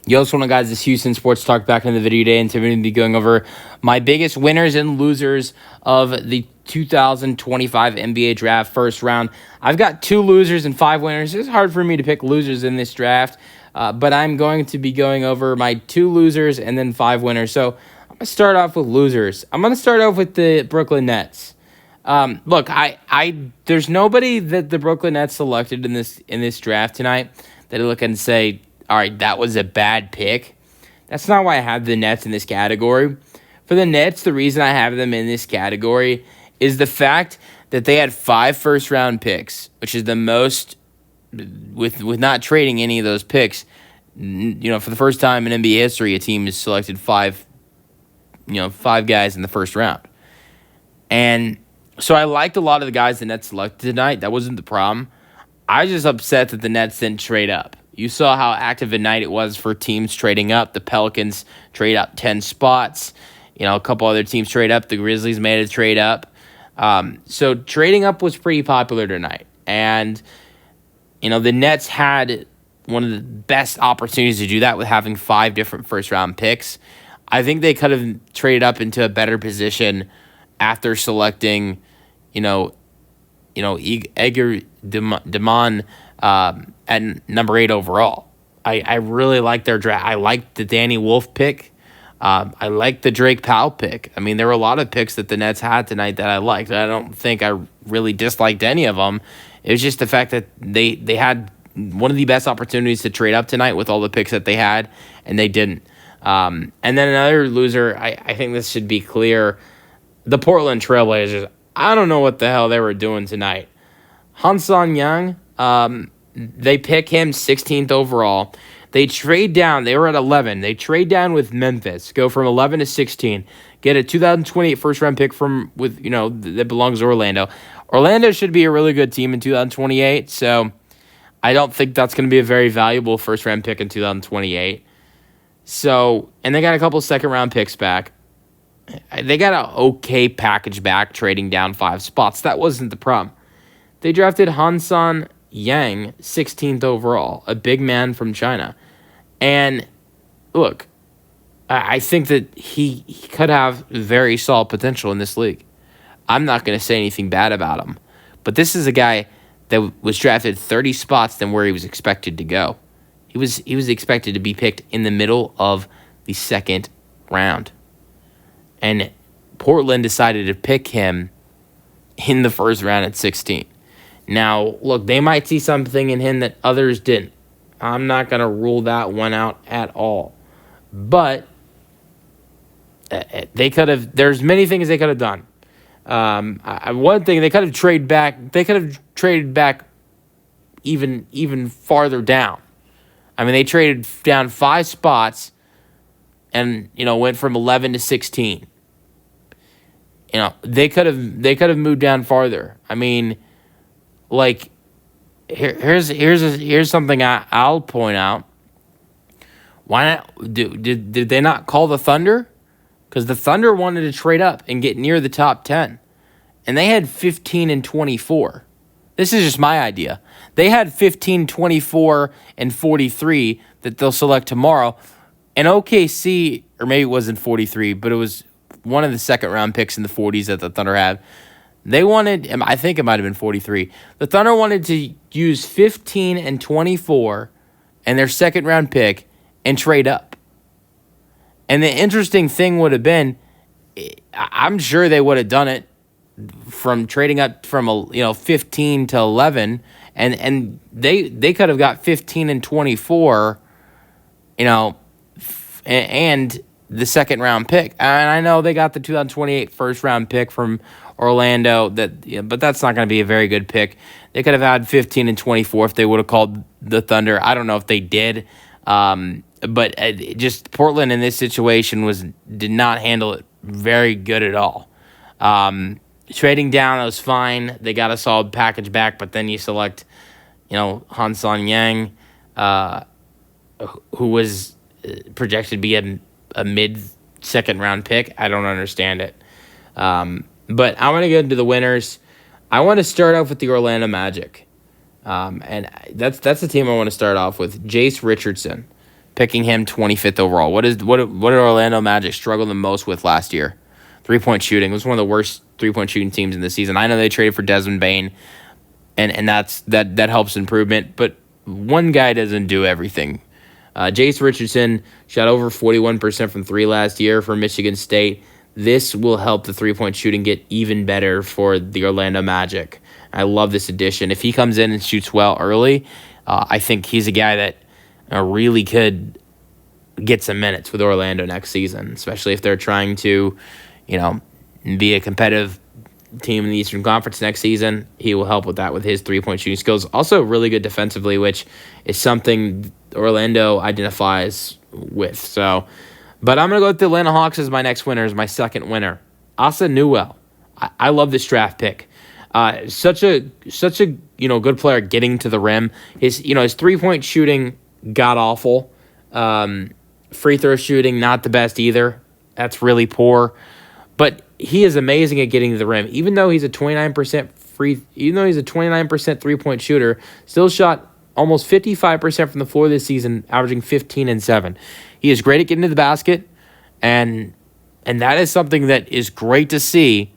Yo, what's going on, guys? This is Houston Sports Talk back in the video today, and today we're going to be going over my biggest winners and losers of the 2025 NBA Draft first round. I've got 2 losers and 5 winners. It's hard for me to pick losers in this draft, but I'm going to be going over my 2 losers and then 5 winners. So I'm going to start off with losers. I'm going to start off with the Brooklyn Nets. Look, there's nobody that the Brooklyn Nets selected in this draft tonight that I look and say, all right, that was a bad pick. That's not why I have the Nets in this category. For the Nets, the reason I have them in this category is the fact that they had 5 first-round picks, which is the most with not trading any of those picks. You know, for the first time in NBA history, a team has selected 5 guys in the first round. And so I liked a lot of the guys the Nets selected tonight. That wasn't the problem. I was just upset that the Nets didn't trade up. You saw how active a night it was for teams trading up. The Pelicans trade up 10 spots. You know, a couple other teams trade up. The Grizzlies made a trade up. So trading up was pretty popular tonight. And, you know, the Nets had one of the best opportunities to do that with having 5 different first-round picks. I think they could have traded up into a better position after selecting, Edgar Demon at number 8 overall. I really like their draft. I liked the Danny Wolf pick. I liked the Drake Powell pick. I mean, there were a lot of picks that the Nets had tonight that I liked. I don't think I really disliked any of them. It was just the fact that they had one of the best opportunities to trade up tonight with all the picks that they had, and they didn't. And then another loser, I think this should be clear, the Portland Trailblazers. I don't know what the hell they were doing tonight. Han-Son Young, they pick him 16th overall. They trade down. They were at 11. They trade down with Memphis, go from 11 to 16, get a 2028 first-round pick that belongs to Orlando. Orlando should be a really good team in 2028, so I don't think that's going to be a very valuable first-round pick in 2028. So, and they got a couple second-round picks back. They got an okay package back, trading down 5 spots. That wasn't the problem. They drafted Han-Son Yang 16th overall, a big man from China. And look, I think that he could have very solid potential in this league. I'm not going to say anything bad about him. But this is a guy that was drafted 30 spots than where he was expected to go. He was expected to be picked in the middle of the second round. And Portland decided to pick him in the first round at 16. Now, look, they might see something in him that others didn't. I'm not going to rule that one out at all. But they could have. There's many things they could have done. One thing, they could have traded back. They could have traded back even farther down. I mean, they traded down 5 spots and, went from 11 to 16. They could have moved down farther. I mean, like, here's something I'll point out. Why not? Did they not call the Thunder? Because the Thunder wanted to trade up and get near the top 10, and they had 15 and 24. This is just my idea. They had 15, 24, and 43 that they'll select tomorrow. And OKC, or maybe it wasn't 43, but it was one of the second-round picks in the 40s that the Thunder had. They wanted, I think it might have been 43. The Thunder wanted to use 15 and 24 and their second-round pick and trade up. And the interesting thing would have been, I'm sure they would have done it from trading up from 15 to 11, and they could have got 15 and 24, and the second round pick. And I know they got the 2028 first round pick from Orlando, but that's not going to be a very good pick. They could have had 15 and 24 if they would have called the Thunder. I don't know if they did, but just Portland in this situation did not handle it very good at all. Trading down, that was fine. They got a solid package back, but then you select, Han-Son Yang, who was projected to be a mid-second round pick. I don't understand it. But I want to get into the winners. I want to start off with the Orlando Magic. And that's the team I want to start off with. Jace Richardson, picking him 25th overall. What did Orlando Magic struggle the most with last year? 3-point shooting. It was one of the worst 3-point shooting teams in the season. I know they traded for Desmond Bane, and that helps improvement, but one guy doesn't do everything. Jace Richardson shot over 41% from three last year for Michigan State. This will help the 3-point shooting get even better for the Orlando Magic. I love this addition. If he comes in and shoots well early, I think he's a guy that really could get some minutes with Orlando next season, especially if they're trying to, be a competitive team in the Eastern Conference next season. He will help with that with his 3-point shooting skills. Also really good defensively, which is something Orlando identifies with. But I'm going to go with the Atlanta Hawks as my next winner, as my second winner. Asa Newell. I love this draft pick. Such a good player getting to the rim. His 3-point shooting god awful. Free throw shooting not the best either. That's really poor. But he is amazing at getting to the rim. Even though he's a 29% 3-point shooter, still shot almost 55% from the floor this season, averaging 15 and 7. He is great at getting to the basket, and that is something that is great to see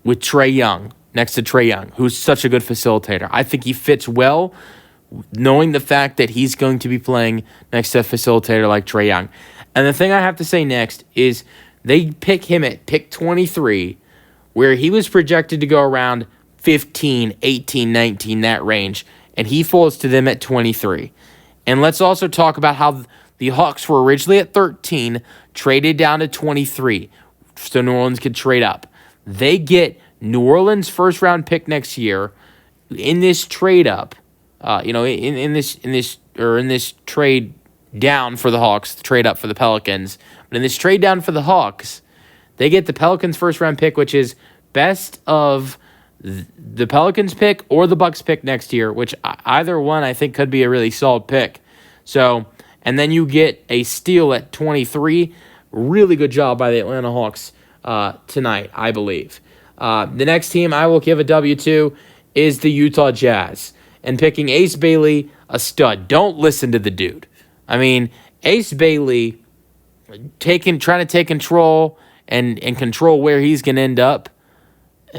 with Trae Young, next to Trae Young, who's such a good facilitator. I think he fits well, knowing the fact that he's going to be playing next to a facilitator like Trae Young. And the thing I have to say next is they pick him at pick 23, where he was projected to go around 15, 18, 19, that range, and he falls to them at 23. And let's also talk about how the Hawks were originally at 13, traded down to 23, so New Orleans could trade up. They get New Orleans' first-round pick next year in this trade up. In this trade down for the Hawks, trade up for the Pelicans. But in this trade down for the Hawks, they get the Pelicans' first-round pick, which is best of the Pelicans pick or the Bucks pick next year, which either one I think could be a really solid pick. So, and then you get a steal at 23. Really good job by the Atlanta Hawks tonight, I believe. The next team I will give a W to is the Utah Jazz. And picking Ace Bailey, a stud. Don't listen to the dude. I mean, Ace Bailey trying to take control and control where he's going to end up.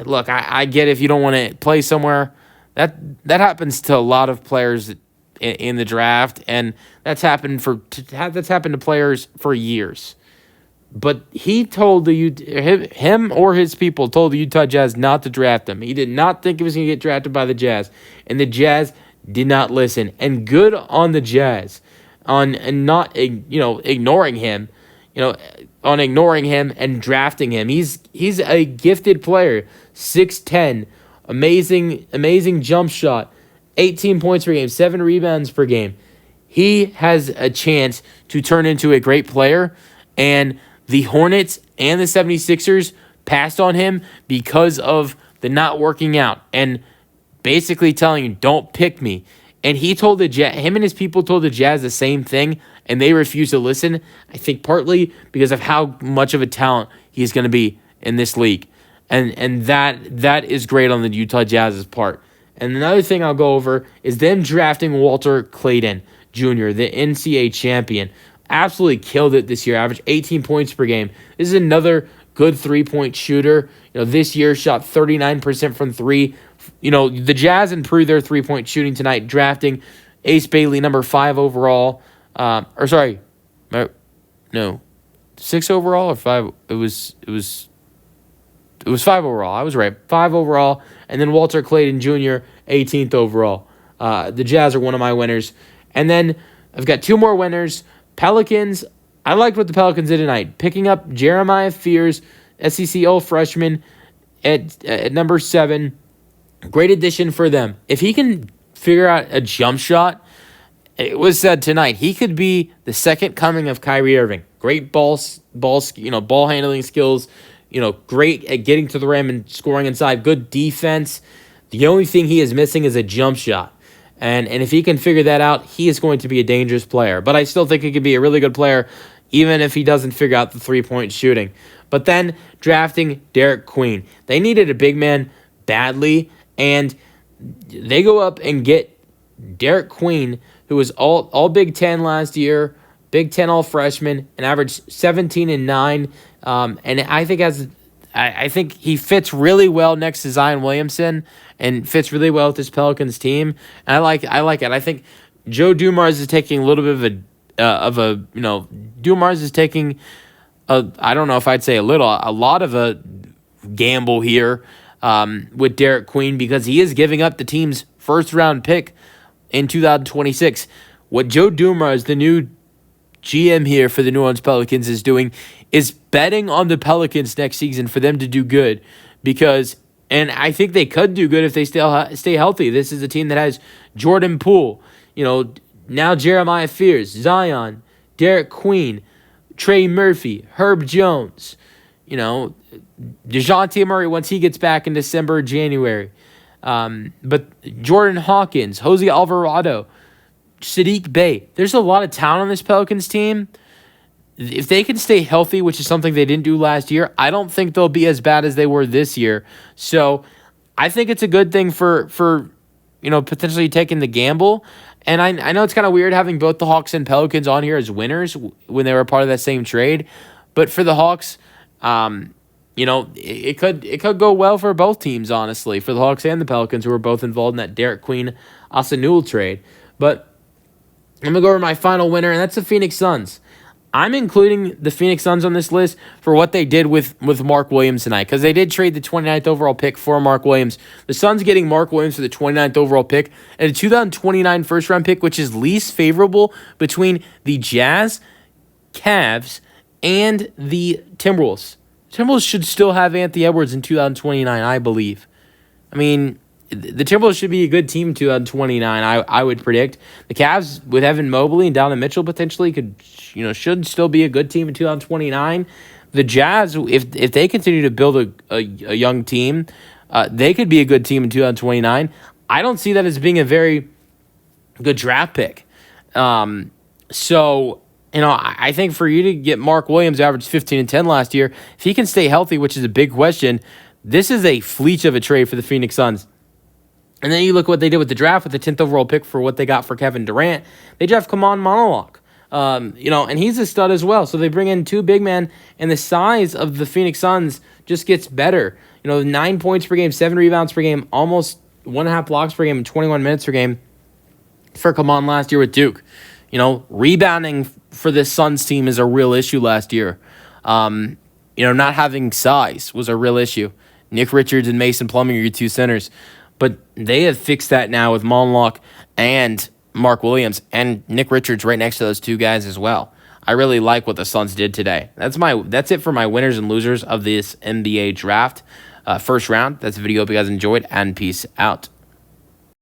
Look, I get if you don't want to play somewhere. That happens to a lot of players in the draft, and that's happened to players for years. But him or his people told the Utah Jazz not to draft him. He did not think he was going to get drafted by the Jazz, and the Jazz did not listen. And good on the Jazz on not ignoring him, on ignoring him and drafting him. He's a gifted player, 6'10", amazing jump shot, 18 points per game, 7 rebounds per game. He has a chance to turn into a great player, and the Hornets and the 76ers passed on him because of the not working out and basically telling him, don't pick me. And him and his people told the Jazz the same thing, and they refused to listen, I think partly because of how much of a talent he's going to be in this league. And that is great on the Utah Jazz's part. And another thing I'll go over is them drafting Walter Clayton Jr., the NCAA champion. Absolutely killed it this year, averaged 18 points per game. This is another good 3-point shooter. This year shot 39% from three. The Jazz improved their 3-point shooting tonight, drafting Ace Bailey, number 5 overall. 6 overall or 5? It was 5 overall. I was right, 5 overall, and then Walter Clayton Jr., 18th overall. The Jazz are one of my winners, and then I've got 2 more winners. Pelicans, I liked what the Pelicans did tonight. Picking up Jeremiah Fears, SEC All-Freshman at number 7. Great addition for them. If he can figure out a jump shot, it was said tonight, he could be the second coming of Kyrie Irving. Great ball handling skills, great at getting to the rim and scoring inside. Good defense. The only thing he is missing is a jump shot. And if he can figure that out, he is going to be a dangerous player. But I still think he could be a really good player, even if he doesn't figure out the 3-point shooting. But then drafting Derek Queen. They needed a big man badly, and they go up and get Derek Queen, who was all Big Ten last year, Big Ten all freshman, and averaged 17 and 9. And I think he fits really well next to Zion Williamson and fits really well with this Pelicans team. And I like it. I think Joe Dumars is taking a little bit of a Dumars is taking I don't know if I'd say a lot of a gamble here with Derek Queen, because he is giving up the team's first round pick in 2026. What Joe Dumars, the new GM here for the New Orleans Pelicans, is doing is betting on the Pelicans next season for them to do good, and I think they could do good if they stay healthy. This is a team that has Jordan Poole, now Jeremiah Fears, Zion, Derek Queen, Trey Murphy, Herb Jones, DeJounte Murray once he gets back in December or January. But Jordan Hawkins, Jose Alvarado, Sadiq Bey. There's a lot of talent on this Pelicans team. If they can stay healthy, which is something they didn't do last year, I don't think they'll be as bad as they were this year. So I think it's a good thing for potentially taking the gamble. And I know it's kind of weird having both the Hawks and Pelicans on here as winners when they were a part of that same trade. But for the Hawks, it could go well for both teams, honestly, for the Hawks and the Pelicans, who were both involved in that Derek Queen Asa Newell trade. But I'm going to go over my final winner, and that's the Phoenix Suns. I'm including the Phoenix Suns on this list for what they did with Mark Williams tonight, because they did trade the 29th overall pick for Mark Williams. The Suns getting Mark Williams for the 29th overall pick and a 2029 first-round pick, which is least favorable between the Jazz, Cavs, and the Timberwolves. Timberwolves should still have Anthony Edwards in 2029, I believe. I mean, the Timberwolves should be a good team in 2029, I would predict. The Cavs, with Evan Mobley and Donovan Mitchell, potentially should still be a good team in 2029. The Jazz, if they continue to build a young team, they could be a good team in 2029. I don't see that as being a very good draft pick. I think for you to get Mark Williams, averaged 15 and 10 last year, if he can stay healthy, which is a big question, this is a fleet of a trade for the Phoenix Suns. And then you look what they did with the draft with the 10th overall pick for what they got for Kevin Durant. They draft Kaman Monolok, and he's a stud as well. So they bring in two big men, and the size of the Phoenix Suns just gets better. 9 points per game, 7 rebounds per game, almost 1.5 blocks per game, and 21 minutes per game for Kaman last year with Duke. Rebounding for this Suns team is a real issue last year. Not having size was a real issue. Nick Richards and Mason Plumlee are your two centers. But they have fixed that now with Monlock and Mark Williams, and Nick Richards right next to those two guys as well. I really like what the Suns did today. That's it for my winners and losers of this NBA draft. First round. That's the video. Hope you guys enjoyed, and peace out.